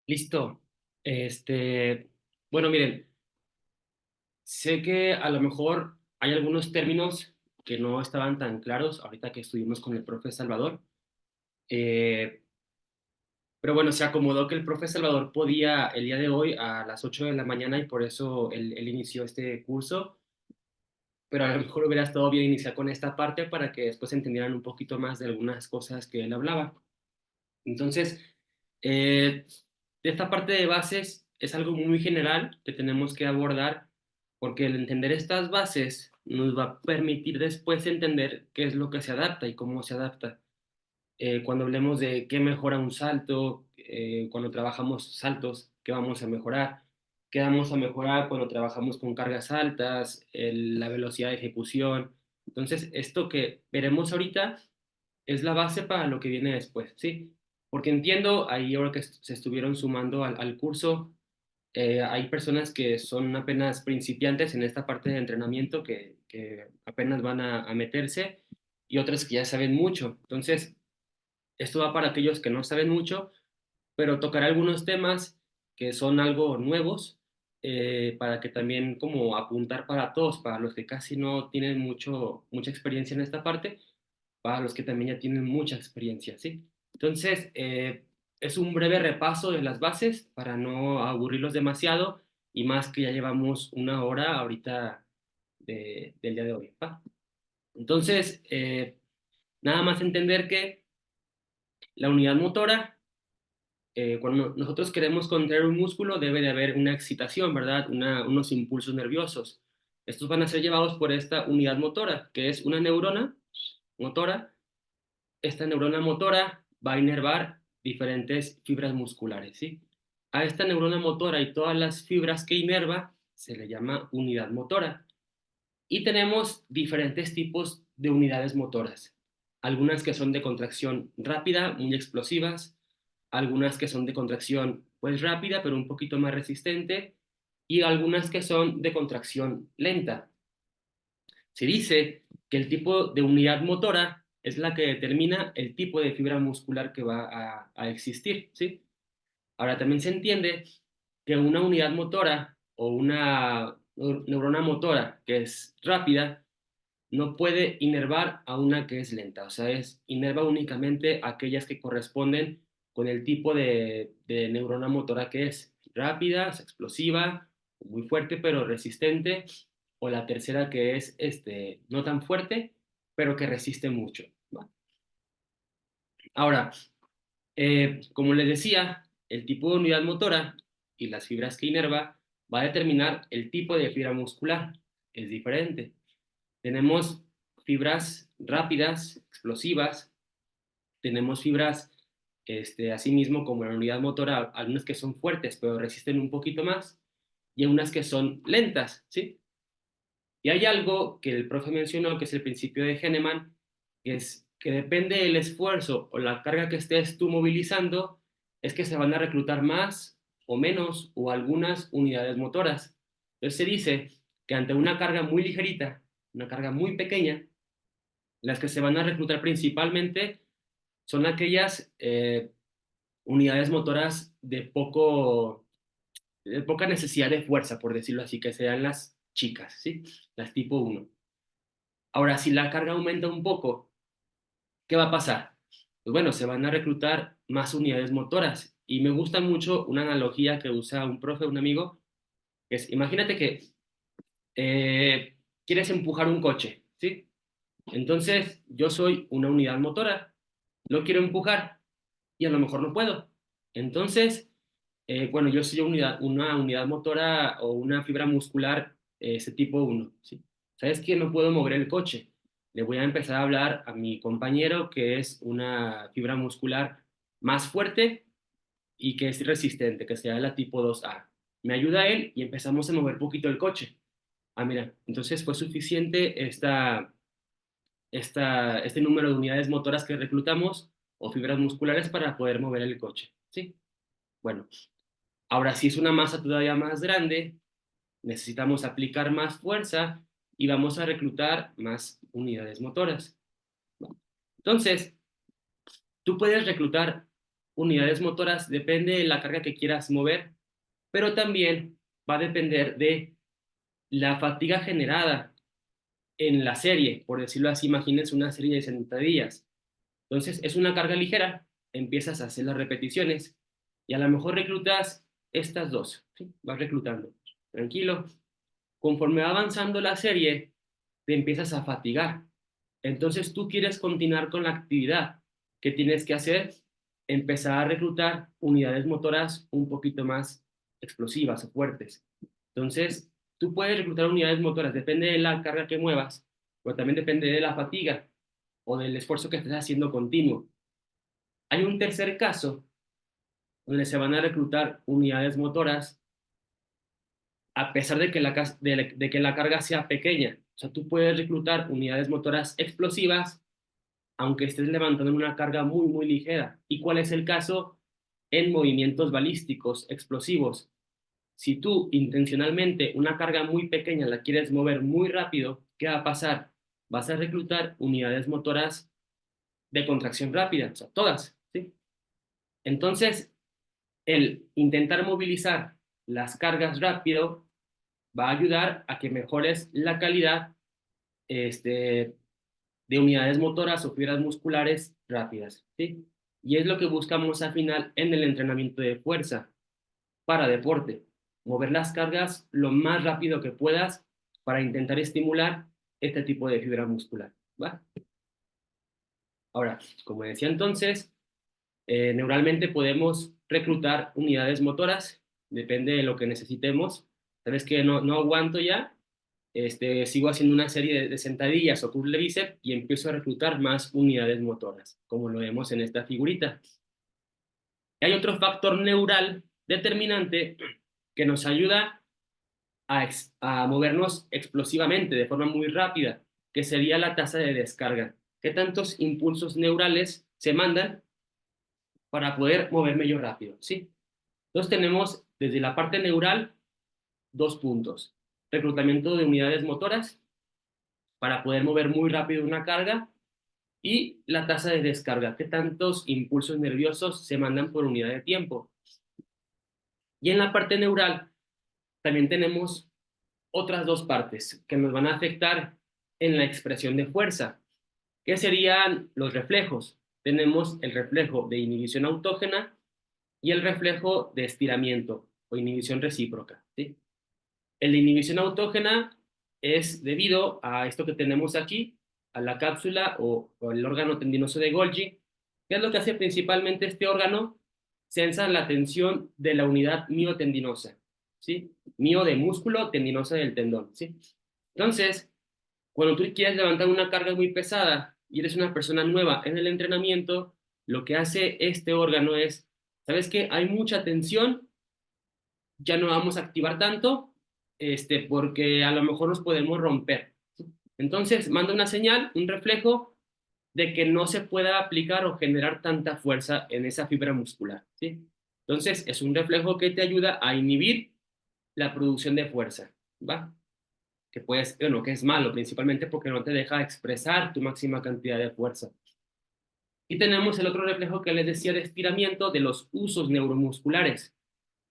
Listo. Bueno, miren, sé que a lo mejor hay algunos términos que no estaban tan claros ahorita que estuvimos con el profe Salvador, eh, pero bueno, se acomodó que el profe Salvador podía el día de hoy a las 8 de la mañana y por eso él inició este curso, pero a lo mejor hubiera estado bien iniciar con esta parte para que después entendieran un poquito más de algunas cosas que él hablaba. Entonces, eh, esta parte de bases es algo muy general que tenemos que abordar porque el entender estas bases nos va a permitir después entender qué es lo que se adapta y cómo se adapta. Cuando hablemos de qué mejora un salto, cuando trabajamos saltos, qué vamos a mejorar, qué vamos a mejorar cuando trabajamos con cargas altas, la velocidad de ejecución. Entonces, esto que veremos ahorita es la base para lo que viene después, ¿sí? Porque entiendo, ahí ahora que se estuvieron sumando al curso, hay personas que son apenas principiantes en esta parte de entrenamiento que apenas van a meterse y otras que ya saben mucho. Entonces, esto va para aquellos que no saben mucho, pero tocará algunos temas que son algo nuevos para que también como apuntar para todos, para los que casi no tienen mucha experiencia en esta parte para los que también ya tienen mucha experiencia, ¿sí? Entonces, es un breve repaso de las bases para no aburrirlos demasiado y más que ya llevamos una hora ahorita del día de hoy, ¿va? Entonces, nada más entender que la unidad motora, cuando nosotros queremos contraer un músculo, debe de haber una excitación, ¿verdad? Unos impulsos nerviosos. Estos van a ser llevados por esta unidad motora, que es una neurona motora. Esta neurona motora va a inervar diferentes fibras musculares, ¿sí? A esta neurona motora y todas las fibras que inerva se le llama unidad motora. Y tenemos diferentes tipos de unidades motoras. Algunas que son de contracción rápida, muy explosivas, algunas que son de contracción pues rápida, pero un poquito más resistente, y algunas que son de contracción lenta. Se dice que el tipo de unidad motora es la que determina el tipo de fibra muscular que va a existir, ¿sí? Ahora también se entiende que una unidad motora o una neurona motora que es rápida no puede inervar a una que es lenta, o sea, inerva únicamente aquellas que corresponden con el tipo de neurona motora que es rápida, es explosiva, muy fuerte pero resistente, o la tercera que es no tan fuerte, pero que resiste mucho, ¿va? Ahora, como les decía, el tipo de unidad motora y las fibras que inerva va a determinar el tipo de fibra muscular. Es diferente. Tenemos fibras rápidas, explosivas, tenemos fibras, asimismo como la unidad motora, algunas que son fuertes pero resisten un poquito más, y unas que son lentas, ¿sí? Y hay algo que el profe mencionó, que es el principio de Hahnemann, que es que depende del esfuerzo o la carga que estés tú movilizando, es que se van a reclutar más o menos o algunas unidades motoras. Entonces se dice que ante una carga muy ligerita, una carga muy pequeña, las que se van a reclutar principalmente son aquellas unidades motoras de poca necesidad de fuerza, por decirlo así, que sean las chicas, ¿sí? Las tipo uno. Ahora, si la carga aumenta un poco, ¿qué va a pasar? Pues bueno, se van a reclutar más unidades motoras. Y me gusta mucho una analogía que usa un profe, un amigo, que es, imagínate que quieres empujar un coche, ¿sí? Entonces, yo soy una unidad motora, lo quiero empujar y a lo mejor no puedo. Entonces, bueno, yo soy una unidad motora o una fibra muscular ese tipo uno, ¿sí? ¿Sabes que no puedo mover el coche? Le voy a empezar a hablar a mi compañero que es una fibra muscular más fuerte y que es resistente, que sea la tipo 2A. Me ayuda él y empezamos a mover poquito el coche. Ah, mira, entonces fue suficiente este número de unidades motoras que reclutamos o fibras musculares para poder mover el coche, ¿sí? Bueno, ahora si es una masa todavía más grande, necesitamos aplicar más fuerza y vamos a reclutar más unidades motoras. Entonces, tú puedes reclutar unidades motoras depende de la carga que quieras mover, pero también va a depender de la fatiga generada en la serie, por decirlo así. Imagínense una serie de sentadillas. Entonces, es una carga ligera, empiezas a hacer las repeticiones y a lo mejor reclutas estas dos, ¿sí? Vas reclutando, tranquilo. Conforme va avanzando la serie, te empiezas a fatigar. Entonces, tú quieres continuar con la actividad. ¿Qué tienes que hacer? Empezar a reclutar unidades motoras un poquito más explosivas o fuertes. Entonces, tú puedes reclutar unidades motoras, depende de la carga que muevas, pero también depende de la fatiga o del esfuerzo que estés haciendo continuo. Hay un tercer caso donde se van a reclutar unidades motoras a pesar de que de que la carga sea pequeña. O sea, tú puedes reclutar unidades motoras explosivas aunque estés levantando una carga muy, muy ligera. ¿Y cuál es el caso en movimientos balísticos explosivos? Si tú intencionalmente una carga muy pequeña la quieres mover muy rápido, ¿qué va a pasar? Vas a reclutar unidades motoras de contracción rápida, o sea, todas, ¿sí? Entonces, el intentar movilizar las cargas rápido va a ayudar a que mejores la calidad de unidades motoras o fibras musculares rápidas, ¿sí? Y es lo que buscamos al final en el entrenamiento de fuerza para deporte, mover las cargas lo más rápido que puedas para intentar estimular este tipo de fibra muscular, ¿va? Ahora, como decía entonces, neuralmente podemos reclutar unidades motoras, depende de lo que necesitemos. Sabes que no aguanto ya, sigo haciendo una serie de sentadillas o curl de bíceps y empiezo a reclutar más unidades motoras, como lo vemos en esta figurita. Hay otro factor neural determinante que nos ayuda a movernos explosivamente, de forma muy rápida, que sería la tasa de descarga. ¿Qué tantos impulsos neurales se mandan para poder moverme yo rápido? ¿Sí? Entonces tenemos desde la parte neural dos puntos. Reclutamiento de unidades motoras para poder mover muy rápido una carga y la tasa de descarga, qué tantos impulsos nerviosos se mandan por unidad de tiempo. Y en la parte neural también tenemos otras dos partes que nos van a afectar en la expresión de fuerza, que serían los reflejos. Tenemos el reflejo de inhibición autógena y el reflejo de estiramiento o inhibición recíproca, ¿sí? El de inhibición autógena es debido a esto que tenemos aquí, a la cápsula o el órgano tendinoso de Golgi. ¿Qué es lo que hace principalmente este órgano? Sensa la tensión de la unidad miotendinosa, ¿sí? Mio de músculo, tendinosa del tendón, ¿sí? Entonces, cuando tú quieres levantar una carga muy pesada y eres una persona nueva en el entrenamiento, lo que hace este órgano es, ¿sabes qué? Hay mucha tensión, ya no vamos a activar tanto, porque a lo mejor nos podemos romper. Entonces, manda una señal, un reflejo de que no se pueda aplicar o generar tanta fuerza en esa fibra muscular, ¿sí? Entonces, es un reflejo que te ayuda a inhibir la producción de fuerza, ¿va? Que puedes, bueno, que es malo, principalmente porque no te deja expresar tu máxima cantidad de fuerza. Y tenemos el otro reflejo que les decía de estiramiento de los usos neuromusculares.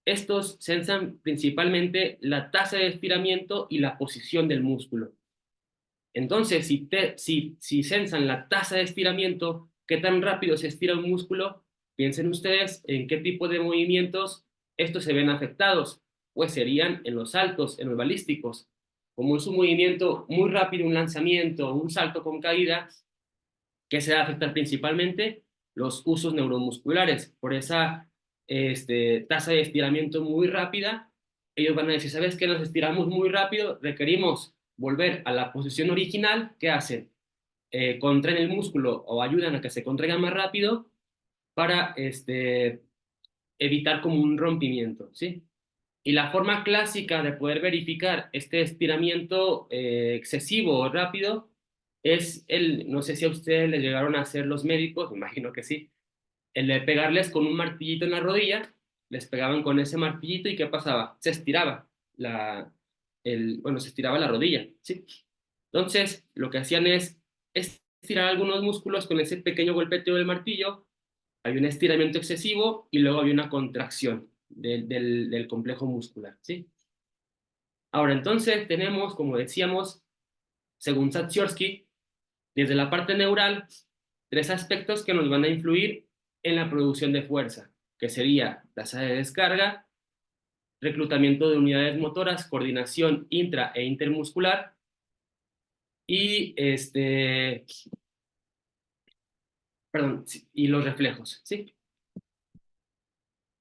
Estos sensan principalmente la tasa de estiramiento y la posición del músculo. Entonces, si sensan la tasa de estiramiento, qué tan rápido se estira un músculo, piensen ustedes en qué tipo de movimientos estos se ven afectados. Pues serían en los saltos, en los balísticos. Como es un movimiento muy rápido, un lanzamiento, un salto con caída, que se va a afectar principalmente los usos neuromusculares. Por esa tasa de estiramiento muy rápida, ellos van a decir, ¿sabes qué? Nos estiramos muy rápido, requerimos volver a la posición original. ¿Qué hacen? Contraen el músculo o ayudan a que se contraiga más rápido para evitar como un rompimiento, ¿sí? Y la forma clásica de poder verificar este estiramiento excesivo o rápido es no sé si a ustedes les llegaron a hacer los médicos, me imagino que sí, el de pegarles con un martillito en la rodilla, les pegaban con ese martillito y ¿qué pasaba? Se estiraba bueno, se estiraba la rodilla, ¿sí? Entonces, lo que hacían es estirar algunos músculos con ese pequeño golpeteo del martillo Hay un estiramiento excesivo y luego hay una contracción del complejo muscular, ¿sí? Ahora, entonces tenemos, como decíamos, según Satsyorsky, desde la parte neural, tres aspectos que nos van a influir en la producción de fuerza, que sería tasa de descarga, reclutamiento de unidades motoras, coordinación intra e intermuscular y perdón, sí, y los reflejos, ¿sí?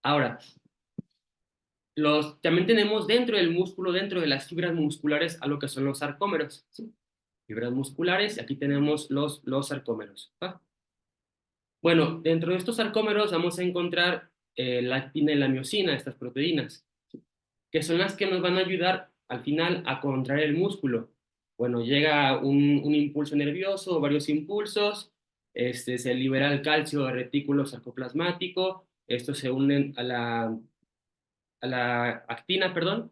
Ahora, también tenemos dentro del músculo, dentro de las fibras musculares, a lo que son los sarcómeros, ¿sí? Fibras musculares, y aquí tenemos los sarcómeros, ¿va? Bueno, dentro de estos sarcómeros vamos a encontrar la actina y la miosina, estas proteínas, que son las que nos van a ayudar al final a contraer el músculo. Bueno, llega un impulso nervioso o varios impulsos, se libera el calcio del retículo sarcoplasmático, estos se unen a la actina, perdón,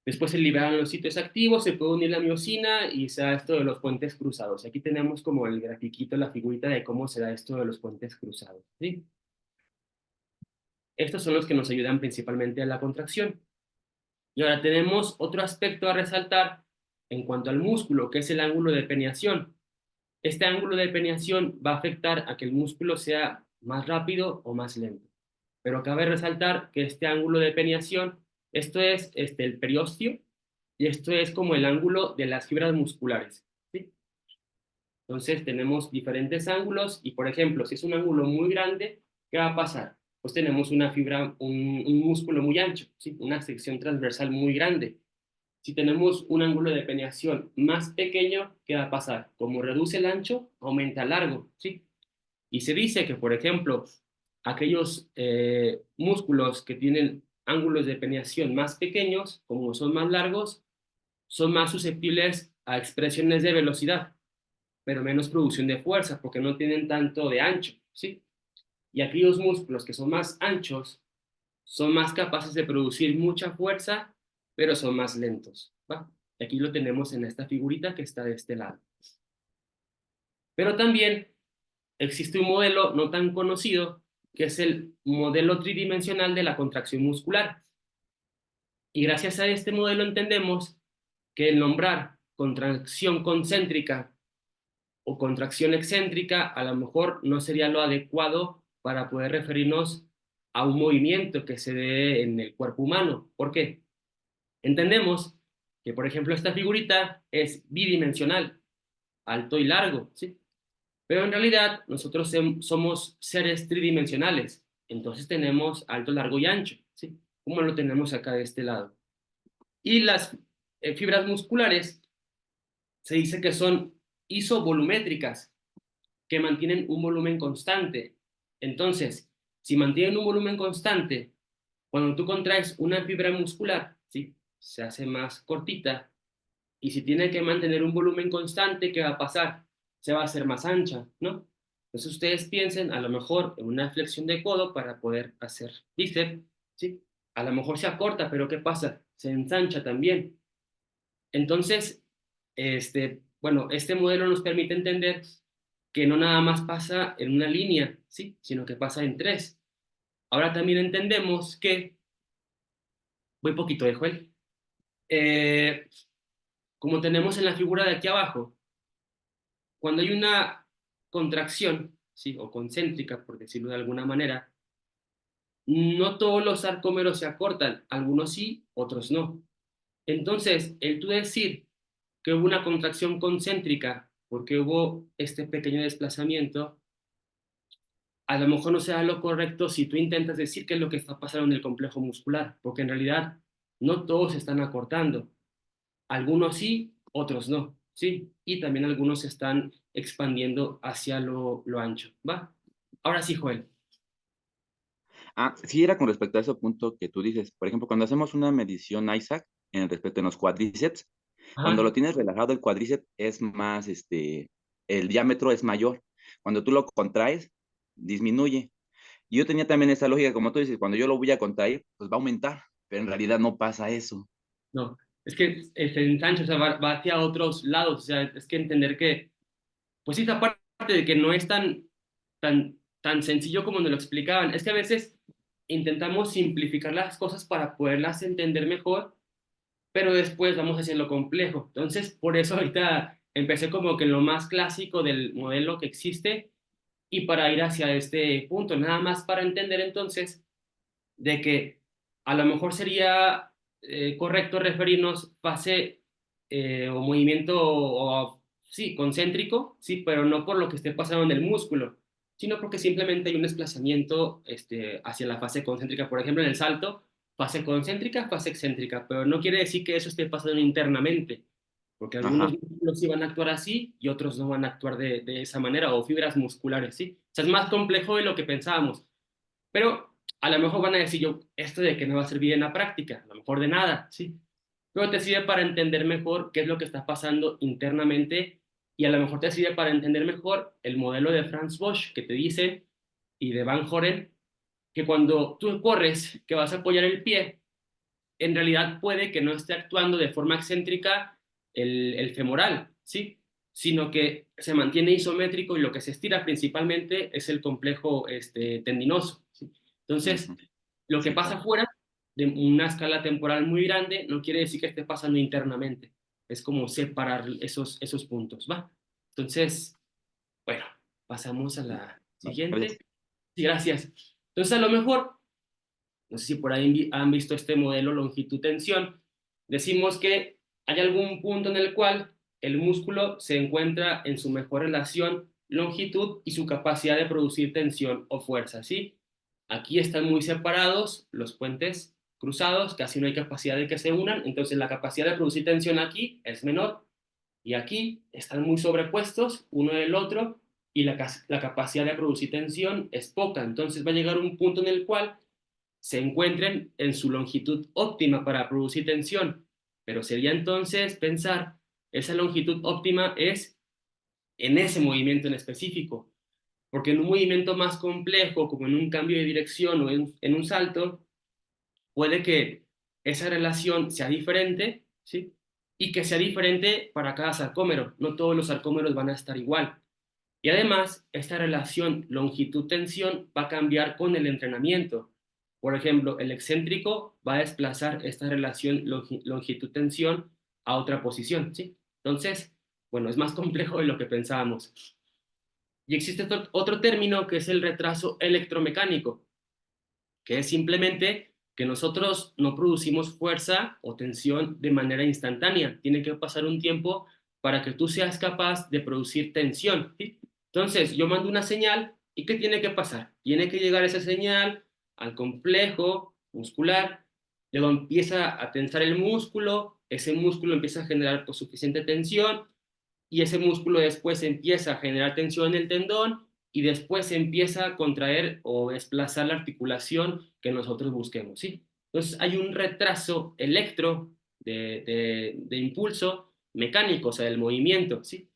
después se liberan los sitios activos, se puede unir la miosina y se da esto de los puentes cruzados. Aquí tenemos como el grafiquito, la figurita de cómo se da esto de los puentes cruzados, ¿sí? Estos son los que nos ayudan principalmente a la contracción. Y ahora tenemos otro aspecto a resaltar en cuanto al músculo, que es el ángulo de peneación. Este ángulo de peneación va a afectar a que el músculo sea más rápido o más lento. Pero cabe resaltar que este ángulo de peneación, esto es el periósteo, y esto es como el ángulo de las fibras musculares, ¿sí? Entonces tenemos diferentes ángulos y, por ejemplo, si es un ángulo muy grande, ¿qué va a pasar? Pues tenemos una fibra, un músculo muy ancho, ¿sí? Una sección transversal muy grande. Si tenemos un ángulo de peneación más pequeño, ¿qué va a pasar? Como reduce el ancho, aumenta el largo, ¿sí? Y se dice que, por ejemplo, aquellos músculos que tienen ángulos de peneación más pequeños, como son más largos, son más susceptibles a expresiones de velocidad, pero menos producción de fuerza, porque no tienen tanto de ancho, ¿sí? Y aquellos músculos que son más anchos son más capaces de producir mucha fuerza, pero son más lentos, ¿va? Y aquí lo tenemos en esta figurita que está de este lado. Pero también existe un modelo no tan conocido, que es el modelo tridimensional de la contracción muscular. Y gracias a este modelo entendemos que el nombrar contracción concéntrica o contracción excéntrica a lo mejor no sería lo adecuado para poder referirnos a un movimiento que se dé en el cuerpo humano. ¿Por qué? Entendemos que, por ejemplo, esta figurita es bidimensional, alto y largo, ¿sí? Pero en realidad nosotros somos seres tridimensionales, entonces tenemos alto, largo y ancho, ¿sí? Como lo tenemos acá de este lado. Y las fibras musculares se dice que son isovolumétricas, que mantienen un volumen constante. Entonces, si mantienen un volumen constante, cuando tú contraes una fibra muscular, ¿sí? Se hace más cortita, y si tiene que mantener un volumen constante, ¿qué va a pasar? Se va a hacer más ancha, ¿no? Entonces ustedes piensen a lo mejor en una flexión de codo para poder hacer bíceps, ¿sí? A lo mejor se acorta, pero ¿qué pasa? Se ensancha también. Entonces, bueno, este modelo nos permite entender que no nada más pasa en una línea, ¿sí? Sino que pasa en tres. Ahora también entendemos que, voy poquito, Joel, eh, como tenemos en la figura de aquí abajo, cuando hay una contracción, ¿sí? O concéntrica, por decirlo de alguna manera, no todos los sarcómeros se acortan, algunos sí, otros no. Entonces, el tú decir que hubo una contracción concéntrica porque hubo este pequeño desplazamiento, a lo mejor no sea lo correcto si tú intentas decir qué es lo que está pasando en el complejo muscular, porque en realidad no todos se están acortando. Algunos sí, otros no, ¿sí? Y también algunos se están expandiendo hacia lo ancho, ¿va? Ahora sí, Joel. Ah, sí, era con respecto a ese punto que tú dices. Por ejemplo, cuando hacemos una medición Isaac en respecto a los cuádriceps, cuando Ajá, lo tienes relajado, el cuádriceps es más, el diámetro es mayor. Cuando tú lo contraes, disminuye. Y yo tenía también esa lógica, como tú dices, cuando yo lo voy a contraer, pues va a aumentar, pero en realidad no pasa eso. no, es que se ensancha, o sea, va hacia otros lados, o sea, es que entender que, pues sí, esa parte de que no es tan tan sencillo como nos lo explicaban. Es que a veces intentamos simplificar las cosas para poderlas entender mejor, pero después vamos hacia lo complejo. Entonces, por eso ahorita empecé como que en lo más clásico del modelo que existe y para ir hacia este punto, nada más para entender entonces de que a lo mejor sería correcto referirnos fase o movimiento, o, sí, concéntrico, sí, pero no por lo que esté pasando en el músculo, sino porque simplemente hay un desplazamiento hacia la fase concéntrica. Por ejemplo, en el salto, fase concéntrica, fase excéntrica, pero no quiere decir que eso esté pasando internamente, porque algunos Ajá. músculos sí van a actuar así y otros no van a actuar de esa manera, o fibras musculares, ¿sí? O sea, es más complejo de lo que pensábamos. Pero a lo mejor van a decir yo, esto de que me va a servir en la práctica, a lo mejor de nada, ¿sí? Pero te sirve para entender mejor qué es lo que está pasando internamente y a lo mejor te sirve para entender mejor el modelo de Franz Bosch que te dice y de Van Horen que cuando tú corres, que vas a apoyar el pie, en realidad puede que no esté actuando de forma excéntrica el femoral, ¿sí? Sino que se mantiene isométrico y lo que se estira principalmente es el complejo tendinoso, ¿sí? Entonces, Ujú. lo que Sí, pasa claro. fuera de una escala temporal muy grande no quiere decir que esté pasando internamente. Es como separar esos puntos, ¿va? Entonces, bueno, pasamos a la No, gracias. siguiente. Sí, gracias. Entonces, a lo mejor no sé si por ahí han visto este modelo longitud-tensión, decimos que hay algún punto en el cual el músculo se encuentra en su mejor relación longitud y su capacidad de producir tensión o fuerza, ¿sí? Aquí están muy separados los puentes cruzados, casi no hay capacidad de que se unan, entonces la capacidad de producir tensión aquí es menor y aquí están muy sobrepuestos uno del otro y la capacidad de producir tensión es poca, entonces va a llegar un punto en el cual se encuentren en su longitud óptima para producir tensión. Pero sería entonces pensar, esa longitud óptima es en ese movimiento en específico, porque en un movimiento más complejo, como en un cambio de dirección o en un salto, puede que esa relación sea diferente, ¿sí? Y que sea diferente para cada sarcómero. No todos los sarcómeros van a estar igual. Y además, esta relación longitud-tensión va a cambiar con el entrenamiento. Por ejemplo, el excéntrico va a desplazar esta relación longitud-tensión a otra posición, ¿sí? Entonces, bueno, es más complejo de lo que pensábamos. Y existe otro término que es el retraso electromecánico, que es simplemente que nosotros no producimos fuerza o tensión de manera instantánea. Tiene que pasar un tiempo para que tú seas capaz de producir tensión, ¿sí? Entonces, yo mando una señal y ¿qué tiene que pasar? Tiene que llegar esa señal al complejo muscular, luego empieza a tensar el músculo, ese músculo empieza a generar pues, suficiente tensión y ese músculo después empieza a generar tensión en el tendón y después se empieza a contraer o desplazar la articulación que nosotros busquemos, ¿sí? Entonces hay un retraso electro de impulso mecánico, o sea, del movimiento, ¿sí?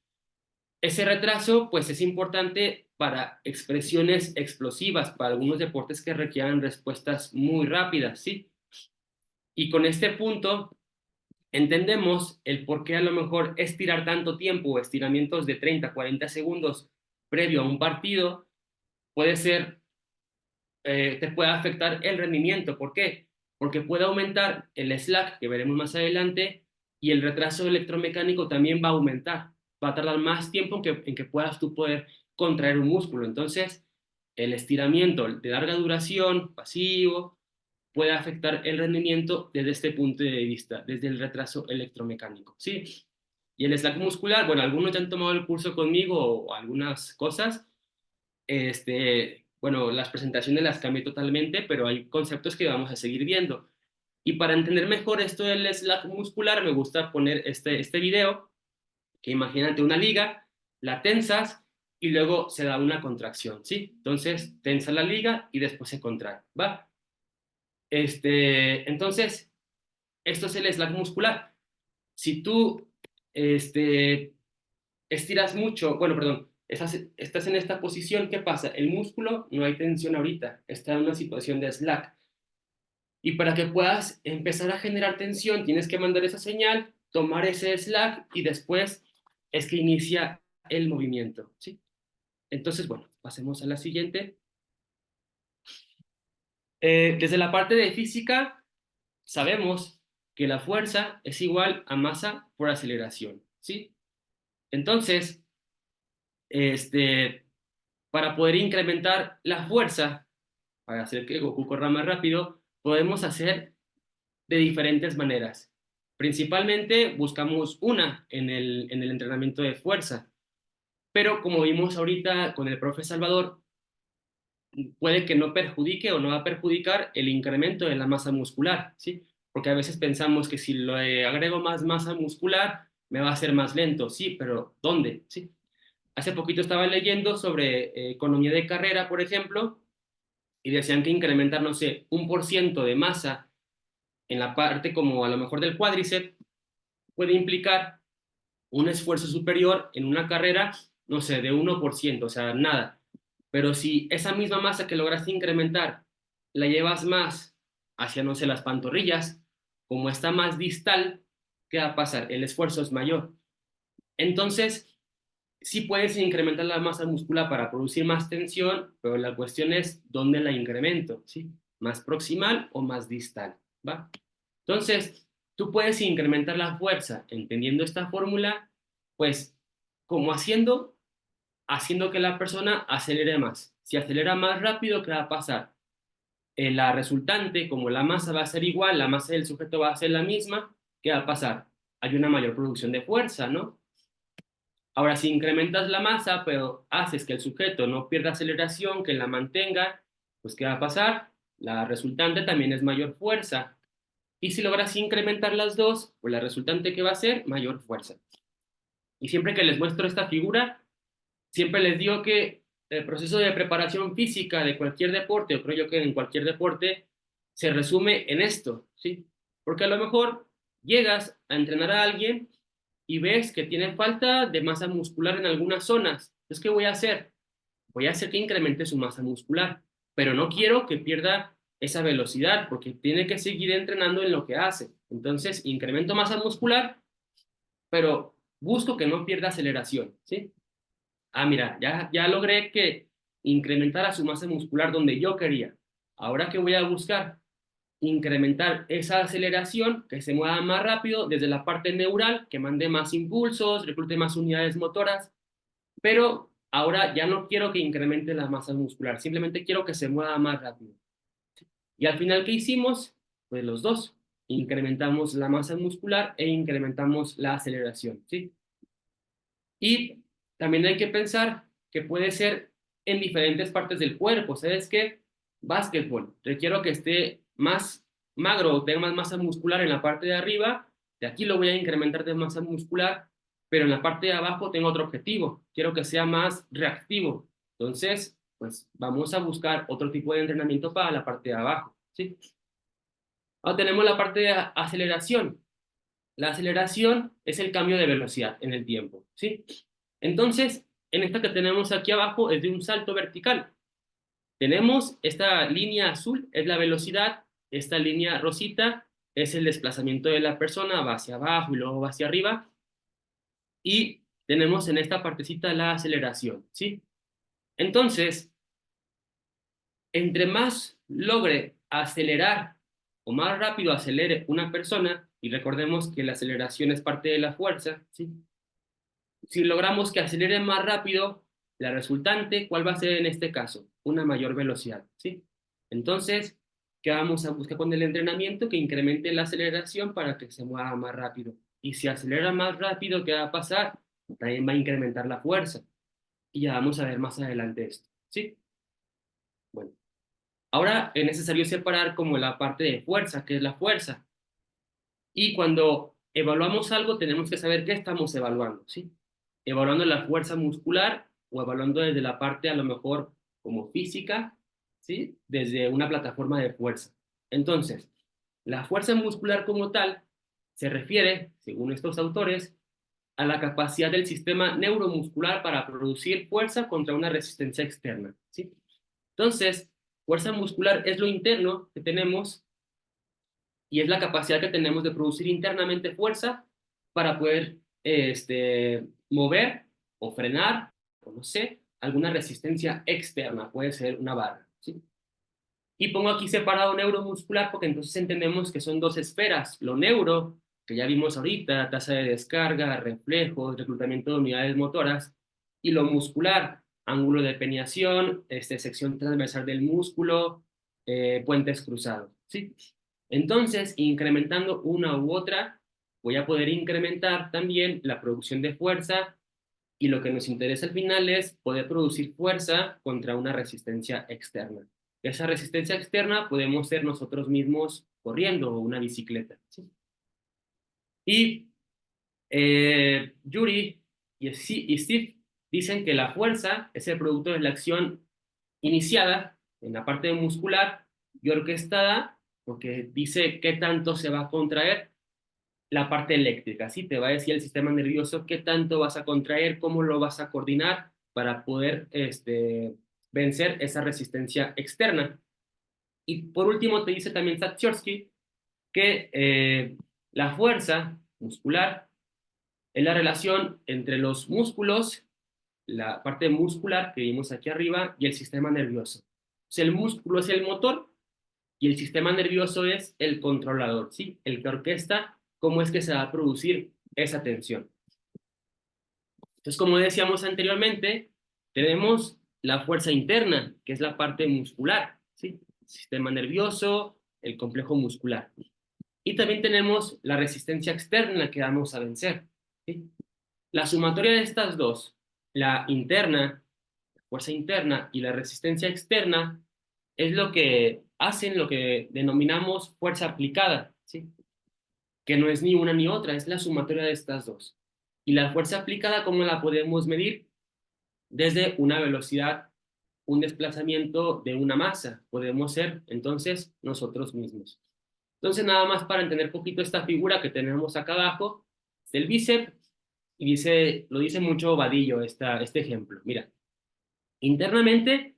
Ese retraso, pues, es importante para expresiones explosivas, para algunos deportes que requieran respuestas muy rápidas, ¿sí? Y con este punto entendemos el por qué a lo mejor estirar tanto tiempo, estiramientos de 30, 40 segundos previo a un partido, puede ser, te puede afectar el rendimiento. ¿Por qué? Porque puede aumentar el slack, que veremos más adelante, y el retraso electromecánico también va a aumentar. Va a tardar más tiempo en que puedas tú poder contraer un músculo. Entonces, el estiramiento de larga duración, pasivo, puede afectar el rendimiento desde este punto de vista, desde el retraso electromecánico, ¿sí? Y el slack muscular, bueno, algunos ya han tomado el curso conmigo o algunas cosas, bueno, las presentaciones las cambié totalmente, pero hay conceptos que vamos a seguir viendo. Y para entender mejor esto del slack muscular, me gusta poner este video, que imagínate una liga, la tensas y luego se da una contracción, ¿sí? Entonces, tensa la liga y después se contrae, ¿va? Entonces, esto es el slack muscular. Si tú este, estiras mucho, bueno, perdón, estás en esta posición, ¿qué pasa? El músculo no hay tensión ahorita, está en una situación de slack. Y para que puedas empezar a generar tensión, tienes que mandar esa señal, tomar ese slack y después es que inicia el movimiento, ¿sí? Entonces, bueno, pasemos a la siguiente. Desde la parte de física, sabemos que la fuerza es igual a masa por aceleración, ¿sí? Entonces, este, para poder incrementar la fuerza, para hacer que Goku corra más rápido, podemos hacer de diferentes maneras. Principalmente buscamos una en el entrenamiento de fuerza, pero como vimos ahorita con el profe Salvador, puede que no perjudique o no va a perjudicar el incremento de la masa muscular, ¿sí? Porque a veces pensamos que si le agrego más masa muscular, me va a hacer más lento, sí, pero ¿dónde? ¿Sí? Hace poquito estaba leyendo sobre economía de carrera, por ejemplo, y decían que incrementar, no sé, 1% de masa en la parte como a lo mejor del cuádriceps puede implicar un esfuerzo superior en una carrera, no sé, de 1%, o sea, nada. Pero si esa misma masa que lograste incrementar la llevas más hacia, no sé, las pantorrillas, como está más distal, ¿qué va a pasar? El esfuerzo es mayor. Entonces, sí puedes incrementar la masa muscular para producir más tensión, pero la cuestión es dónde la incremento, ¿sí? ¿Más proximal o más distal? ¿Va? Entonces, tú puedes incrementar la fuerza entendiendo esta fórmula, pues, como haciendo que la persona acelere más. Si acelera más rápido, ¿qué va a pasar? La resultante, como la masa va a ser igual, la masa del sujeto va a ser la misma, ¿qué va a pasar? Hay una mayor producción de fuerza, ¿no? Ahora, si incrementas la masa, pero haces que el sujeto no pierda aceleración, que la mantenga, pues ¿qué va a pasar? La resultante también es mayor fuerza. Y si logras incrementar las dos, pues la resultante que va a ser mayor fuerza. Y siempre que les muestro esta figura, siempre les digo que el proceso de preparación física de cualquier deporte, o creo yo que en cualquier deporte, se resume en esto, ¿sí? Porque a lo mejor llegas a entrenar a alguien y ves que tiene falta de masa muscular en algunas zonas. Entonces, ¿qué voy a hacer? Voy a hacer que incremente su masa muscular, pero no quiero que pierda esa velocidad porque tiene que seguir entrenando en lo que hace. Entonces, incremento masa muscular, pero busco que no pierda aceleración, ¿sí? Ah, mira, ya logré que incrementara su masa muscular donde yo quería. Ahora, ¿qué voy a buscar? Incrementar esa aceleración, que se mueva más rápido desde la parte neural, que mande más impulsos, reclute más unidades motoras, pero ahora ya no quiero que incremente la masa muscular, simplemente quiero que se mueva más rápido. Y al final, ¿qué hicimos? Pues los dos, incrementamos la masa muscular e incrementamos la aceleración, ¿sí? Y también hay que pensar que puede ser en diferentes partes del cuerpo. ¿Sabes qué? Básquetbol. Requiero que esté más magro o tenga más masa muscular en la parte de arriba. De aquí lo voy a incrementar de masa muscular, pero en la parte de abajo tengo otro objetivo. Quiero que sea más reactivo. Entonces, pues vamos a buscar otro tipo de entrenamiento para la parte de abajo, ¿sí? Ahora tenemos la parte de aceleración. La aceleración es el cambio de velocidad en el tiempo, ¿sí? Entonces, en esta que tenemos aquí abajo es de un salto vertical. Tenemos esta línea azul, es la velocidad, esta línea rosita es el desplazamiento de la persona, va hacia abajo y luego va hacia arriba, y tenemos en esta partecita la aceleración, ¿sí? Entonces, entre más logre acelerar o más rápido acelere una persona, y recordemos que la aceleración es parte de la fuerza, ¿sí? Si logramos que acelere más rápido, la resultante, ¿cuál va a ser en este caso? Una mayor velocidad, ¿sí? Entonces, ¿qué vamos a buscar con el entrenamiento? Que incremente la aceleración para que se mueva más rápido. Y si acelera más rápido, ¿qué va a pasar? También va a incrementar la fuerza. Y ya vamos a ver más adelante esto, ¿sí? Bueno, ahora es necesario separar como la parte de fuerza, que es la fuerza. Y cuando evaluamos algo, tenemos que saber qué estamos evaluando, ¿sí? Evaluando la fuerza muscular o evaluando desde la parte a lo mejor como física, ¿sí? Desde una plataforma de fuerza. Entonces, la fuerza muscular como tal se refiere, según estos autores, a la capacidad del sistema neuromuscular para producir fuerza contra una resistencia externa, ¿sí? Entonces, fuerza muscular es lo interno que tenemos y es la capacidad que tenemos de producir internamente fuerza para poder mover o frenar, o no sé, alguna resistencia externa, puede ser una barra, ¿sí? Y pongo aquí separado neuromuscular porque entonces entendemos que son dos esferas, lo neuro, que ya vimos ahorita, tasa de descarga, reflejos, reclutamiento de unidades motoras, y lo muscular, ángulo de peneación, sección transversal del músculo, puentes cruzados, ¿sí? Entonces, incrementando una u otra, voy a poder incrementar también la producción de fuerza y lo que nos interesa al final es poder producir fuerza contra una resistencia externa. Esa resistencia externa podemos ser nosotros mismos corriendo o una bicicleta, ¿sí? Y Yuri y Steve dicen que la fuerza es el producto de la acción iniciada en la parte muscular y orquestada, porque dice qué tanto se va a contraer la parte eléctrica, ¿sí? Te va a decir el sistema nervioso qué tanto vas a contraer, cómo lo vas a coordinar para poder vencer esa resistencia externa. Y por último te dice también Satsyorsky que la fuerza muscular es la relación entre los músculos, la parte muscular que vimos aquí arriba, y el sistema nervioso. O sea, el músculo es el motor y el sistema nervioso es el controlador, ¿sí? El que orquesta cómo es que se va a producir esa tensión. Entonces, como decíamos anteriormente, tenemos la fuerza interna, que es la parte muscular, ¿sí? Sistema nervioso, el complejo muscular. Y también tenemos la resistencia externa que vamos a vencer, ¿sí? La sumatoria de estas dos, la interna, la fuerza interna y la resistencia externa, es lo que hacen lo que denominamos fuerza aplicada, ¿sí? Que no es ni una ni otra, es la sumatoria de estas dos. Y la fuerza aplicada, ¿cómo la podemos medir? Desde una velocidad, un desplazamiento de una masa. Podemos ser, entonces, nosotros mismos. Entonces, nada más para entender poquito esta figura que tenemos acá abajo, del bíceps, y dice, lo dice mucho Vadillo, este ejemplo. Mira, internamente,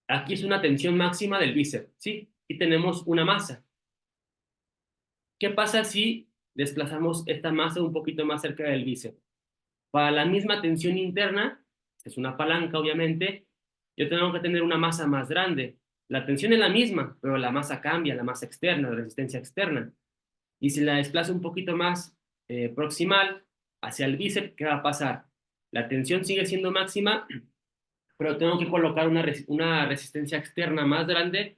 aquí es una tensión máxima del bíceps, ¿sí? Y tenemos una masa. ¿Qué pasa si desplazamos esta masa un poquito más cerca del bíceps? Para la misma tensión interna, que es una palanca obviamente, yo tengo que tener una masa más grande. La tensión es la misma, pero la masa cambia, la masa externa, la resistencia externa. Y si la desplazo un poquito más proximal hacia el bíceps, ¿qué va a pasar? La tensión sigue siendo máxima, pero tengo que colocar una resistencia externa más grande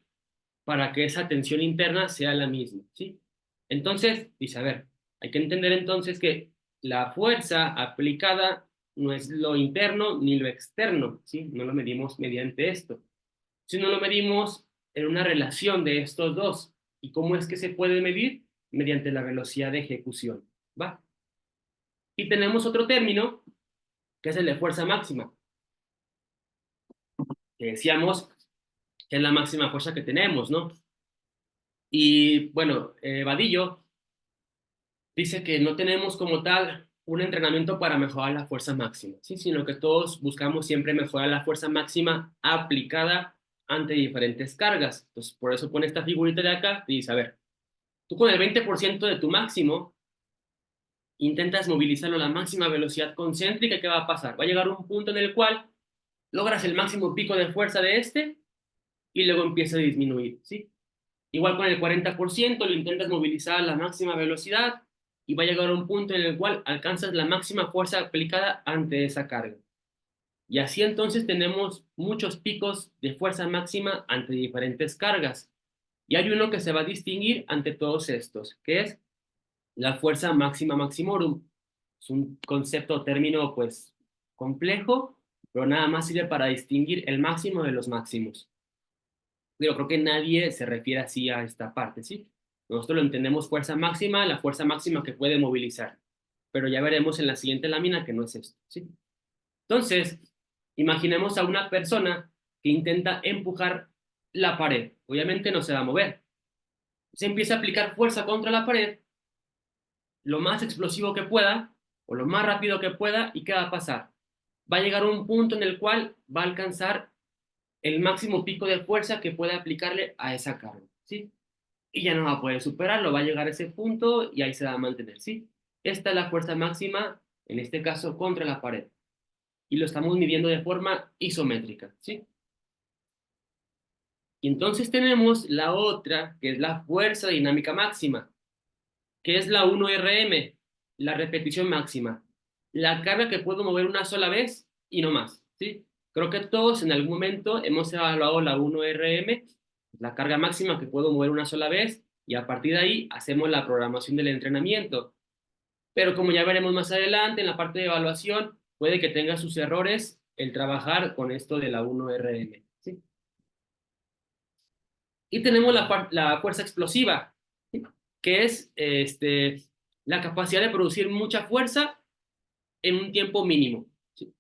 para que esa tensión interna sea la misma, ¿sí? Entonces, dice, a ver, hay que entender entonces que la fuerza aplicada no es lo interno ni lo externo, ¿sí? No lo medimos mediante esto, sino lo medimos en una relación de estos dos. ¿Y cómo es que se puede medir? Mediante la velocidad de ejecución, ¿va? Y tenemos otro término, que es el de fuerza máxima, que decíamos que es la máxima fuerza que tenemos, ¿no? Y bueno, Vadillo dice que no tenemos como tal un entrenamiento para mejorar la fuerza máxima, ¿sí? Sino que todos buscamos siempre mejorar la fuerza máxima aplicada ante diferentes cargas. Entonces, por eso pone esta figurita de acá y dice, a ver, tú con el 20% de tu máximo intentas movilizarlo a la máxima velocidad concéntrica, ¿qué va a pasar? Va a llegar un punto en el cual logras el máximo pico de fuerza de este y luego empieza a disminuir, ¿sí? Igual con el 40% lo intentas movilizar a la máxima velocidad y va a llegar a un punto en el cual alcanzas la máxima fuerza aplicada ante esa carga. Y así entonces tenemos muchos picos de fuerza máxima ante diferentes cargas. Y hay uno que se va a distinguir ante todos estos, que es la fuerza máxima maximorum. Es un concepto o término pues complejo, pero nada más sirve para distinguir el máximo de los máximos. Pero creo que nadie se refiere así a esta parte, ¿sí? Nosotros lo entendemos fuerza máxima, la fuerza máxima que puede movilizar, pero ya veremos en la siguiente lámina que no es esto, ¿sí? Entonces, imaginemos a una persona que intenta empujar la pared. Obviamente no se va a mover. Se empieza a aplicar fuerza contra la pared, lo más explosivo que pueda, o lo más rápido que pueda, ¿y qué va a pasar? Va a llegar a un punto en el cual va a alcanzar el máximo pico de fuerza que puede aplicarle a esa carga, ¿sí? Y ya no va a poder superarlo, va a llegar a ese punto y ahí se va a mantener, ¿sí? Esta es la fuerza máxima, en este caso contra la pared. y lo estamos midiendo de forma isométrica, ¿sí? Y entonces tenemos la otra, que es la fuerza dinámica máxima, que es la 1 RM, la repetición máxima, la carga que puedo mover una sola vez y no más, ¿sí? Creo que todos en algún momento hemos evaluado la 1 RM, la carga máxima que puedo mover una sola vez, y a partir de ahí hacemos la programación del entrenamiento. Pero como ya veremos más adelante en la parte de evaluación, puede que tenga sus errores el trabajar con esto de la 1 RM, ¿sí? Y tenemos la fuerza explosiva, ¿sí? Que es la capacidad de producir mucha fuerza en un tiempo mínimo, ¿sí?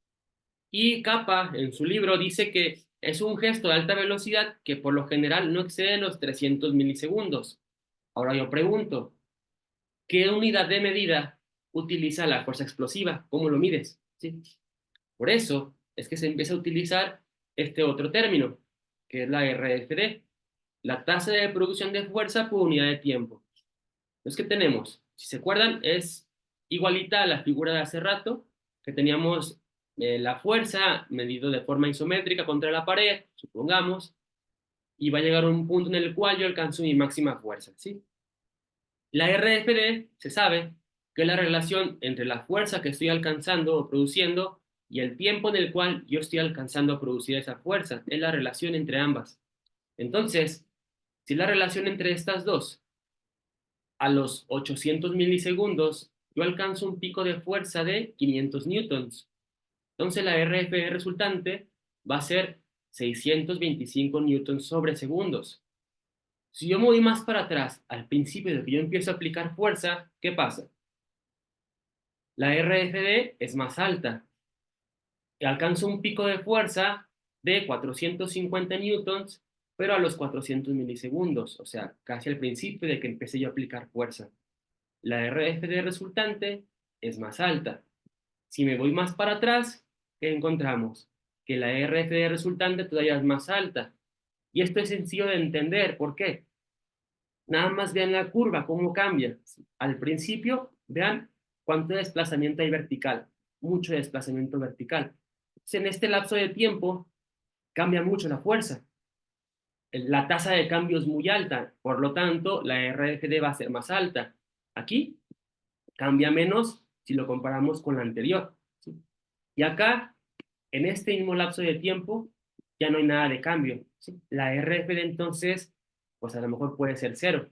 Y Kappa, en su libro, dice que es un gesto de alta velocidad que por lo general no excede los 300 milisegundos. Ahora yo pregunto, ¿qué unidad de medida utiliza la fuerza explosiva? ¿Cómo lo mides? ¿Sí? Por eso es que se empieza a utilizar este otro término, que es la RFD, la tasa de producción de fuerza por unidad de tiempo. Entonces, ¿qué tenemos? Si se acuerdan, es igualita a la figura de hace rato, que teníamos la fuerza medido de forma isométrica contra la pared, supongamos, y va a llegar a un punto en el cual yo alcanzo mi máxima fuerza, ¿sí? La RFD se sabe que es la relación entre la fuerza que estoy alcanzando o produciendo y el tiempo en el cual yo estoy alcanzando a producir esa fuerza. Es la relación entre ambas. Entonces, si la relación entre estas dos, a los 800 milisegundos, yo alcanzo un pico de fuerza de 500 newtons. Entonces, la RFD resultante va a ser 625 newtons sobre segundos. Si yo me voy más para atrás, al principio de que yo empiezo a aplicar fuerza, ¿qué pasa? La RFD es más alta y alcanza un pico de fuerza de 450 newtons, pero a los 400 milisegundos, o sea, casi al principio de que empecé yo a aplicar fuerza. La RFD resultante es más alta. Si me voy más para atrás, ¿qué encontramos? Que la RFD resultante todavía es más alta. Y esto es sencillo de entender. ¿Por qué? Nada más vean la curva, cómo cambia. Al principio, vean cuánto desplazamiento hay vertical, mucho desplazamiento vertical. Entonces, en este lapso de tiempo cambia mucho la fuerza. La tasa de cambio es muy alta, por lo tanto, la RFD va a ser más alta. Aquí cambia menos si lo comparamos con la anterior, ¿sí? Y acá, en este mismo lapso de tiempo, ya no hay nada de cambio, ¿sí? La RFD entonces, pues a lo mejor puede ser cero,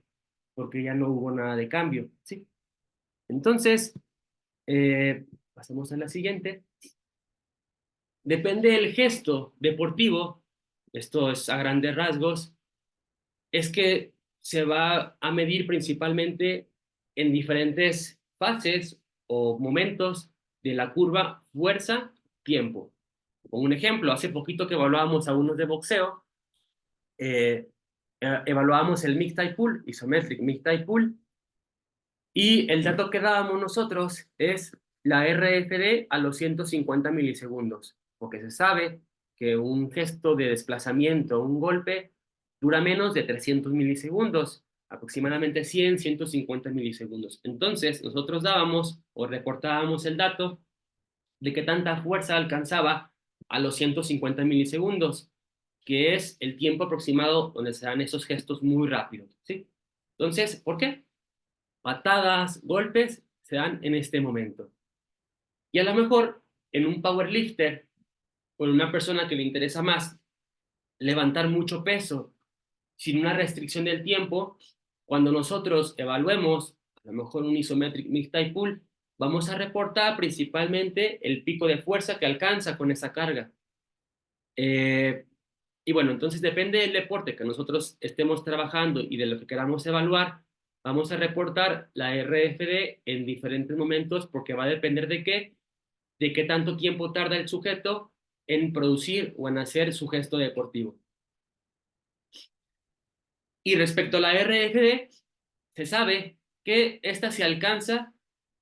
porque ya no hubo nada de cambio, ¿sí? Entonces, pasemos a la siguiente. Depende del gesto deportivo, esto es a grandes rasgos, es que se va a medir principalmente en diferentes fases o momentos de la curva fuerza-tiempo. Como un ejemplo, hace poquito que evaluábamos a unos de boxeo, eh, evaluábamos el mixed type pull, isometric mixed type pull, y el dato que dábamos nosotros es la RFD a los 150 milisegundos, porque se sabe que un gesto de desplazamiento, un golpe, dura menos de 300 milisegundos, aproximadamente 100, 150 milisegundos. Entonces, nosotros dábamos o reportábamos el dato de qué tanta fuerza alcanzaba a los 150 milisegundos, que es el tiempo aproximado donde se dan esos gestos muy rápidos, ¿sí? Entonces, ¿por qué? Patadas, golpes, se dan en este momento. Y a lo mejor en un powerlifter, con una persona que le interesa más levantar mucho peso sin una restricción del tiempo, cuando nosotros evaluemos a lo mejor un isometric mixed type pull, vamos a reportar principalmente el pico de fuerza que alcanza con esa carga. Eh, y bueno, entonces depende del deporte que nosotros estemos trabajando y de lo que queramos evaluar, vamos a reportar la RFD en diferentes momentos porque va a depender de qué tanto tiempo tarda el sujeto en producir o en hacer su gesto deportivo. Y respecto a la RFD, se sabe que esta se alcanza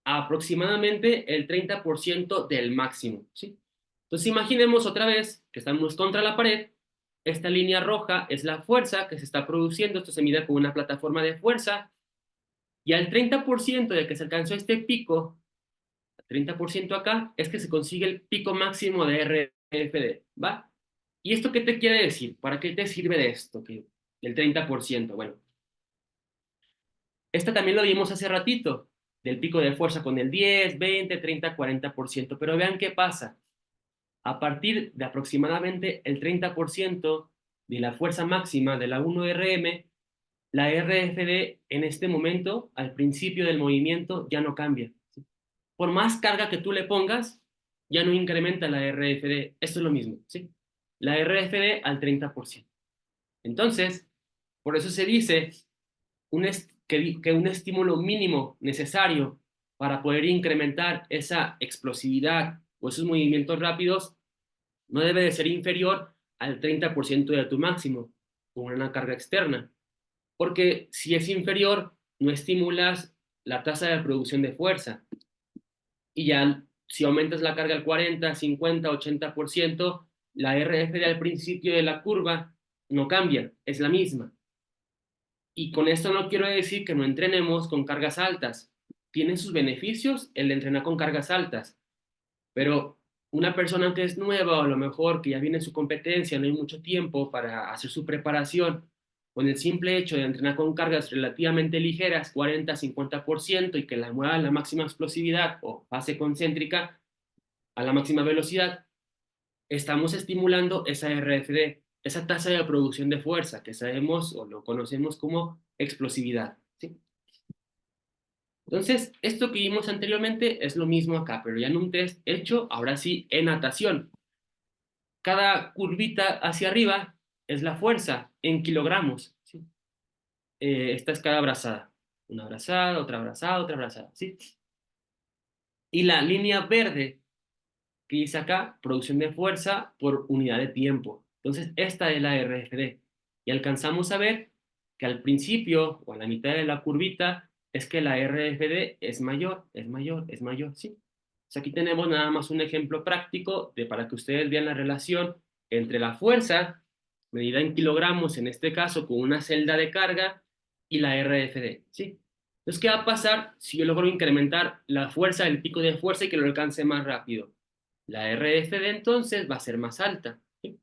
a aproximadamente el 30% del máximo, ¿sí? Entonces imaginemos otra vez que estamos contra la pared, esta línea roja es la fuerza que se está produciendo, esto se mide con una plataforma de fuerza, y al 30% de que se alcanzó este pico, 30% acá, es que se consigue el pico máximo de RFD, ¿va? ¿Y esto qué te quiere decir? ¿Para qué te sirve de esto? Que el 30%, bueno. Esta también lo vimos hace ratito, del pico de fuerza con el 10, 20, 30, 40%, pero vean qué pasa. A partir de aproximadamente el 30% de la fuerza máxima de la 1RM, la RFD en este momento, al principio del movimiento, ya no cambia. Por más carga que tú le pongas, ya no incrementa la RFD. Esto es lo mismo, ¿sí? La RFD al 30%. Entonces, por eso se dice que un estímulo mínimo necesario para poder incrementar esa explosividad o esos movimientos rápidos no debe de ser inferior al 30% de tu máximo con una carga externa. Porque si es inferior, no estimulas la tasa de producción de fuerza. Y ya si aumentas la carga al 40, 50, 80%, la RFD al principio de la curva no cambia, es la misma. Y con esto no quiero decir que no entrenemos con cargas altas. Tiene sus beneficios el entrenar con cargas altas, pero una persona que es nueva o a lo mejor que ya viene en su competencia, no hay mucho tiempo para hacer su preparación, con el simple hecho de entrenar con cargas relativamente ligeras, 40, 50%, y que la mueva a la máxima explosividad o fase concéntrica a la máxima velocidad, estamos estimulando esa RFD, esa tasa de producción de fuerza que sabemos o lo conocemos como explosividad, ¿sí? Entonces, esto que vimos anteriormente es lo mismo acá, pero ya en un test hecho, ahora sí, en natación. Cada curvita hacia arriba es la fuerza en kilogramos, ¿sí? Esta es cada brazada. Una brazada, otra brazada, otra brazada, ¿sí? Y la línea verde que dice acá, producción de fuerza por unidad de tiempo. Entonces, esta es la RFD. Y alcanzamos a ver que al principio o a la mitad de la curvita es que la RFD es mayor, es mayor, es mayor, ¿sí? Entonces, aquí tenemos nada más un ejemplo práctico para que ustedes vean la relación entre la fuerza, medida en kilogramos, en este caso con una celda de carga, y la RFD, ¿sí? Entonces, ¿qué va a pasar si yo logro incrementar la fuerza, el pico de fuerza y que lo alcance más rápido? La RFD entonces va a ser más alta, ¿sí?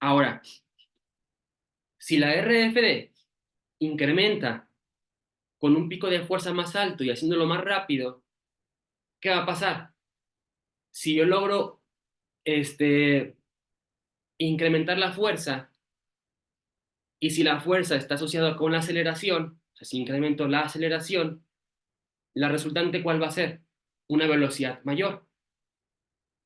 Ahora, si la RFD incrementa con un pico de fuerza más alto y haciéndolo más rápido, ¿qué va a pasar? Si yo logro este, incrementar la fuerza y si la fuerza está asociada con la aceleración, o sea, si incremento la aceleración, la resultante ¿cuál va a ser? Una velocidad mayor.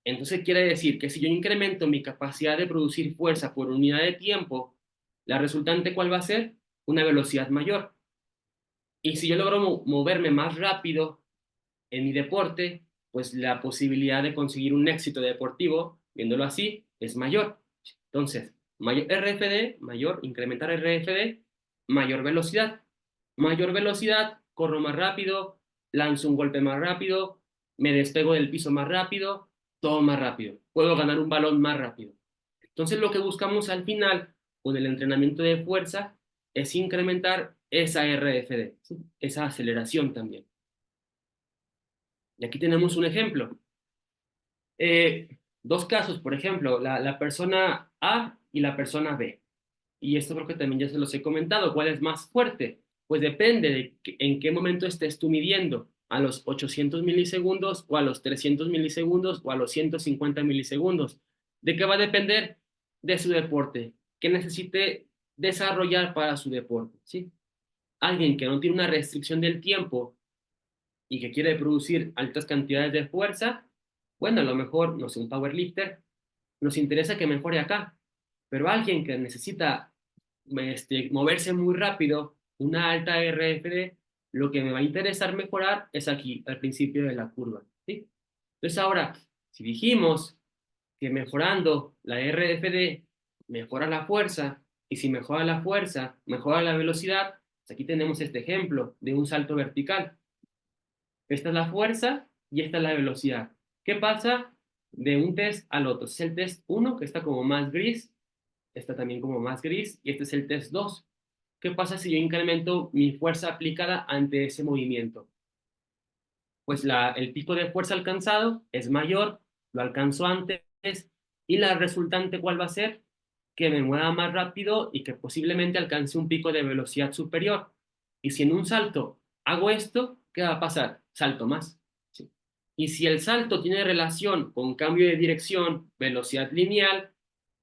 Entonces quiere decir que si yo incremento mi capacidad de producir fuerza por unidad de tiempo, la resultante ¿cuál va a ser? Una velocidad mayor. Y si yo logro moverme más rápido en mi deporte, pues la posibilidad de conseguir un éxito deportivo, viéndolo así, es mayor. Entonces, mayor RFD, mayor, incrementar RFD, mayor velocidad. Mayor velocidad, corro más rápido, lanzo un golpe más rápido, me despego del piso más rápido, todo más rápido. Puedo ganar un balón más rápido. Entonces, lo que buscamos al final con el entrenamiento de fuerza es incrementar esa RFD, ¿sí? Esa aceleración también. Y aquí tenemos un ejemplo. Dos casos, por ejemplo, la persona A y la persona B. Y esto creo que también ya se los he comentado. ¿Cuál es más fuerte? Pues depende de en qué momento estés tú midiendo. A los 800 milisegundos o a los 300 milisegundos o a los 150 milisegundos. ¿De qué va a depender? De su deporte. ¿Qué necesite desarrollar para su deporte? ¿Sí? Alguien que no tiene una restricción del tiempo y que quiere producir altas cantidades de fuerza, bueno, a lo mejor, no sé, un powerlifter, nos interesa que mejore acá, pero alguien que necesita moverse muy rápido, una alta RFD, lo que me va a interesar mejorar es aquí, al principio de la curva, ¿sí? Entonces ahora, si dijimos que mejorando la RFD mejora la fuerza, y si mejora la fuerza, mejora la velocidad, pues aquí tenemos este ejemplo de un salto vertical. Esta es la fuerza y esta es la velocidad. ¿Qué pasa de un test al otro? Este es el test 1, que está como más gris, está también como más gris, y este es el test 2. ¿Qué pasa si yo incremento mi fuerza aplicada ante ese movimiento? pues el pico de fuerza alcanzado es mayor, lo alcanzó antes, y la resultante, ¿cuál va a ser? Que me mueva más rápido y que posiblemente alcance un pico de velocidad superior. Y si en un salto hago esto, ¿qué va a pasar? Salto más. ¿Sí? Y si el salto tiene relación con cambio de dirección, velocidad lineal,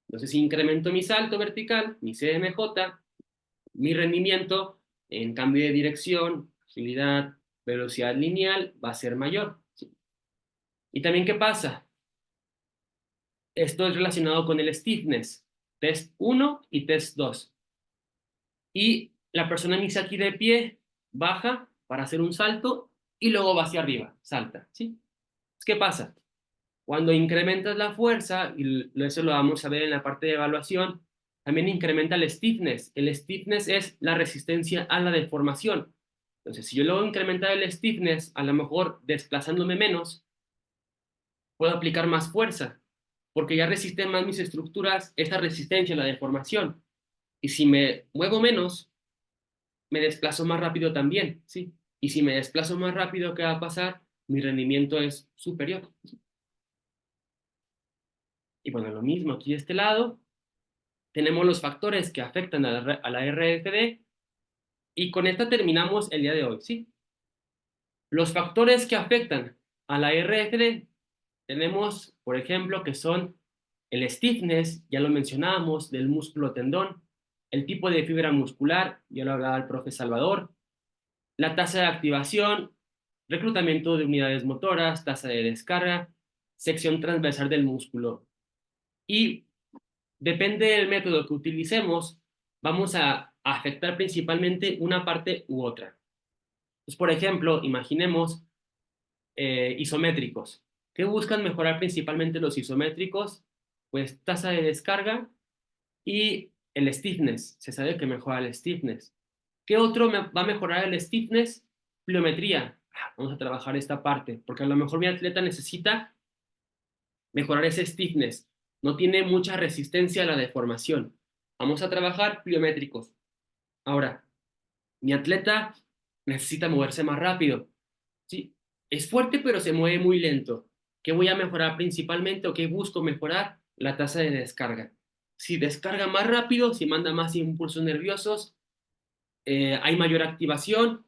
entonces si incremento mi salto vertical, mi CMJ, mi rendimiento en cambio de dirección, agilidad, velocidad lineal va a ser mayor. ¿Sí? Y también, ¿qué pasa? Esto es relacionado con el stiffness, test 1 y test 2. Y la persona inicia aquí de pie, baja para hacer un salto y luego va hacia arriba, salta. ¿Sí? ¿Qué pasa? Cuando incrementas la fuerza, y eso lo vamos a ver en la parte de evaluación, también incrementa el stiffness. El stiffness es la resistencia a la deformación. Entonces, si yo luego incrementar el stiffness, a lo mejor desplazándome menos, puedo aplicar más fuerza, porque ya resisten más mis estructuras esa resistencia a la deformación. Y si me muevo menos, me desplazo más rápido también, ¿sí? Y si me desplazo más rápido, ¿qué va a pasar? Mi rendimiento es superior. Y bueno, lo mismo aquí de este lado, tenemos los factores que afectan a la RFD y con esta terminamos el día de hoy, ¿sí? Los factores que afectan a la RFD tenemos, por ejemplo, que son el stiffness, ya lo mencionábamos, del músculo tendón, el tipo de fibra muscular, ya lo hablaba el profe Salvador, la tasa de activación, reclutamiento de unidades motoras, tasa de descarga, sección transversal del músculo. Y depende del método que utilicemos, vamos a afectar principalmente una parte u otra. Pues, por ejemplo, imaginemos isométricos. ¿Qué buscan mejorar principalmente los isométricos? Pues tasa de descarga y el stiffness. Se sabe que mejora el stiffness. ¿Qué otro va a mejorar el stiffness? Pliometría. Vamos a trabajar esta parte, porque a lo mejor mi atleta necesita mejorar ese stiffness. No tiene mucha resistencia a la deformación. Vamos a trabajar pliométricos. Ahora, mi atleta necesita moverse más rápido. ¿Sí? Es fuerte, pero se mueve muy lento. ¿Qué voy a mejorar principalmente o qué busco mejorar? La tasa de descarga. Si descarga más rápido, si manda más impulsos nerviosos, hay mayor activación,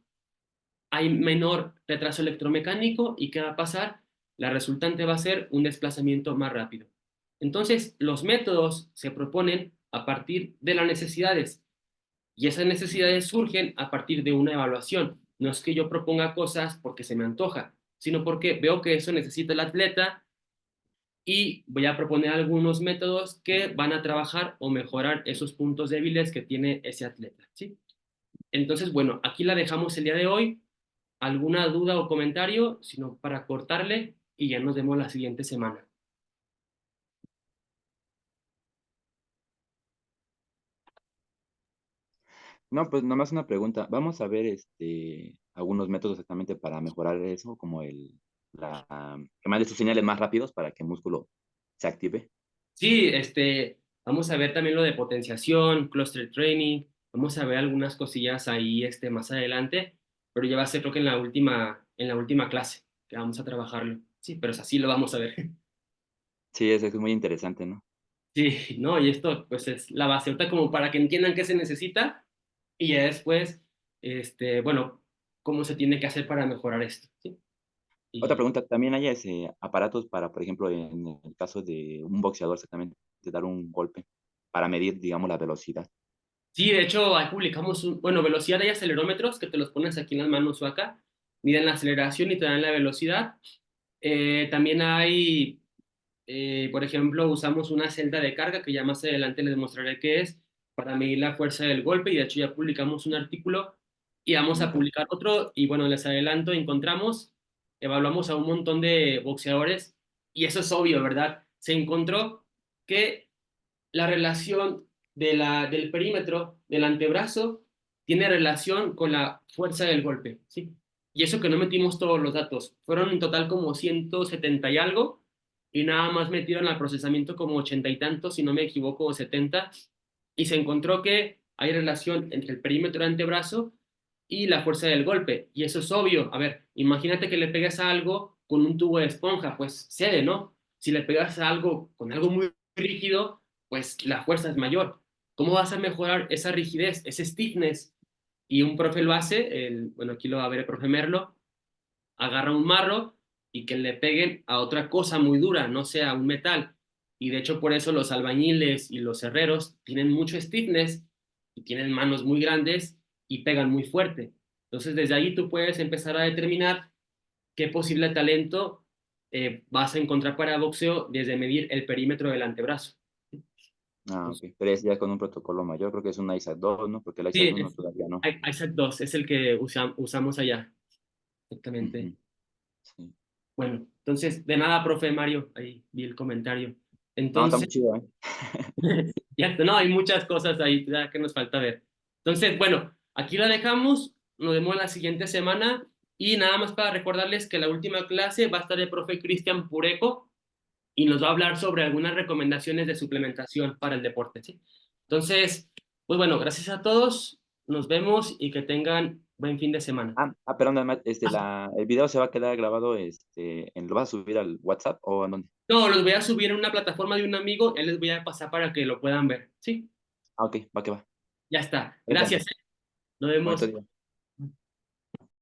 hay menor retraso electromecánico y ¿qué va a pasar? La resultante va a ser un desplazamiento más rápido. Entonces, los métodos se proponen a partir de las necesidades y esas necesidades surgen a partir de una evaluación. No es que yo proponga cosas porque se me antoja, sino porque veo que eso necesita el atleta y voy a proponer algunos métodos que van a trabajar o mejorar esos puntos débiles que tiene ese atleta, ¿sí? Entonces, bueno, aquí la dejamos el día de hoy. ¿Alguna duda o comentario? Sino para cortarle y ya nos vemos la siguiente semana. No, pues nomás una pregunta. Vamos a ver algunos métodos exactamente para mejorar eso, como que mande sus señales más rápidos para que el músculo se active. Sí, vamos a ver también lo de potenciación, cluster training, vamos a ver algunas cosillas ahí, más adelante, pero ya va a ser creo que en la última clase que vamos a trabajarlo. Sí, pero es así lo vamos a ver. Sí, eso es muy interesante, ¿no? Sí, no, y esto pues es la base ahorita como para que entiendan qué se necesita y ya después, bueno, cómo se tiene que hacer para mejorar esto, ¿sí? Otra Y pregunta, ¿también hay aparatos para, por ejemplo, en el caso de un boxeador exactamente, de dar un golpe para medir, digamos, la velocidad? sí, de hecho, ahí publicamos bueno, velocidad, hay acelerómetros que te los pones aquí en las manos o acá, miden la aceleración y te dan la velocidad. También hay, por ejemplo, usamos una celda de carga que ya más adelante les mostraré qué es para medir la fuerza del golpe y de hecho ya publicamos un artículo y vamos a Ujú. publicar otro y bueno, les adelanto, evaluamos a un montón de boxeadores y eso es obvio, ¿verdad? Se encontró que la relación del perímetro del antebrazo tiene relación con la fuerza del golpe, ¿sí? Y eso que no metimos todos los datos. Fueron en total como 170 y algo, y nada más metieron al procesamiento como 80 y tantos, si no me equivoco, o 70, y se encontró que hay relación entre el perímetro del antebrazo y la fuerza del golpe. Y eso es obvio. A ver, imagínate que le pegas a algo con un tubo de esponja, pues cede, ¿no? Si le pegas a algo con algo muy rígido, pues la fuerza es mayor. ¿Cómo vas a mejorar esa rigidez, ese stiffness? Y un profe lo hace, bueno, aquí lo va a ver el profe Merlo, agarra un marro y que le peguen a otra cosa muy dura, no sea un metal. Y de hecho por eso los albañiles y los herreros tienen mucho stiffness y tienen manos muy grandes y pegan muy fuerte. Entonces desde ahí tú puedes empezar a determinar qué posible talento vas a encontrar para boxeo desde medir el perímetro del antebrazo. Ah, Entonces, ok. Pero es ya con un protocolo mayor, creo que es un ISAC 2, ¿no? Porque el sí, ISAC 1 todavía no. Isaac 2 es el que usamos allá. Exactamente. Ujú, sí. Bueno, entonces, de nada, profe Mario, ahí vi el comentario. No, está Entonces, muy chido, ¿eh? ya, no, hay muchas cosas ahí ya que nos falta ver. Entonces, bueno, aquí la dejamos, nos vemos la siguiente semana y nada más para recordarles que la última clase va a estar el profe Cristian Pureco y nos va a hablar sobre algunas recomendaciones de suplementación para el deporte, ¿sí? Entonces, pues bueno, gracias a todos, nos vemos y que tengan buen fin de semana. Perdón, además, el video se va a quedar grabado, ¿lo vas a subir al WhatsApp o a dónde? No, los voy a subir en una plataforma de un amigo, ya les voy a pasar para que lo puedan ver, ¿sí? Ah, ok, va que va. Ya está. Gracias, Gracias, Dante. ¿eh? Nos Bonito vemos. día.